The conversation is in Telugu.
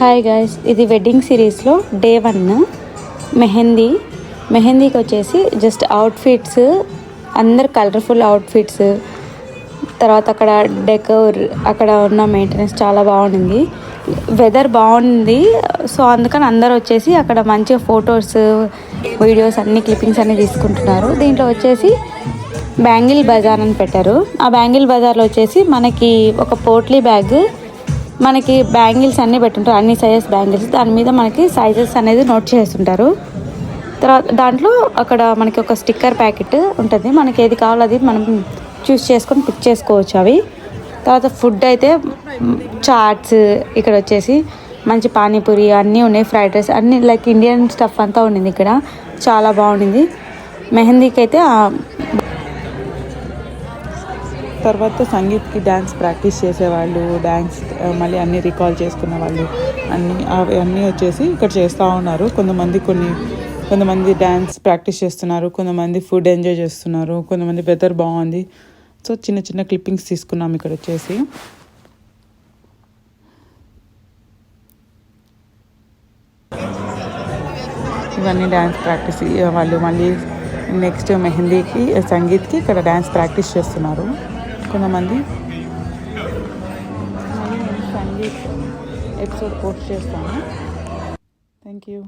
హాయ్ గైస్, ఇది వెడ్డింగ్ సిరీస్లో డే 1 మెహందీకి వచ్చేసి జస్ట్ అవుట్ఫిట్స్, అందరు కలర్ఫుల్ అవుట్ఫిట్స్. తర్వాత అక్కడ డెకోర్, అక్కడ ఉన్న మెయింటెనెన్స్ చాలా బాగుంది. వెదర్ బాగుంది, సో అందుకని అందరు వచ్చేసి అక్కడ మంచిగా ఫొటోస్, వీడియోస్ అన్ని క్లిప్పింగ్స్ అన్నీ తీసుకుంటున్నారు. దీంట్లో వచ్చేసి బ్యాంగిల్ బజార్ అని పెట్టారు. ఆ బ్యాంగిల్ బజార్లో వచ్చేసి మనకి ఒక పోట్లీ బ్యాగ్, మనకి బ్యాంగిల్స్ అన్నీ పెట్టుంటారు, అన్ని సైజెస్ బ్యాంగిల్స్. దాని మీద మనకి సైజెస్ అనేది నోట్ చేస్తుంటారు. తర్వాత దాంట్లో అక్కడ మనకి ఒక స్టిక్కర్ ప్యాకెట్ ఉంటుంది. మనకి ఏది కావాలో అది మనం చూస్ చేసుకొని పిక్ చేసుకోవచ్చు అవి. తర్వాత ఫుడ్ అయితే చాట్స్, ఇక్కడ వచ్చేసి మంచి పానీపూరి అన్నీ ఉన్నాయి, ఫ్రైడ్ రైస్ అన్నీ లైక్ ఇండియన్ స్టఫ్ అంతా ఉండింది. ఇక్కడ చాలా బాగుండింది. మెహందీకి అయితే తర్వాత సంగీత్కి డ్యాన్స్ ప్రాక్టీస్ చేసేవాళ్ళు, డ్యాన్స్ మళ్ళీ అన్నీ రికాల్ చేసుకున్న వాళ్ళు అవన్నీ వచ్చేసి ఇక్కడ చేస్తూ ఉన్నారు. కొంతమంది డ్యాన్స్ ప్రాక్టీస్ చేస్తున్నారు, కొంతమంది ఫుడ్ ఎంజాయ్ చేస్తున్నారు, కొంతమంది వెదర్ బాగుంది. సో చిన్న చిన్న క్లిప్పింగ్స్ తీసుకున్నాం ఇక్కడ వచ్చేసి. ఇవన్నీ డ్యాన్స్ ప్రాక్టీస్ వాళ్ళు. మళ్ళీ నెక్స్ట్ మెహందీకి, సంగీత్కి ఇక్కడ డ్యాన్స్ ప్రాక్టీస్ చేస్తున్నారు కొంతమంది. మళ్ళీ నేను సంగీత్ ఎపిసోడ్ పోస్ట్ చేస్తాను. Thank you.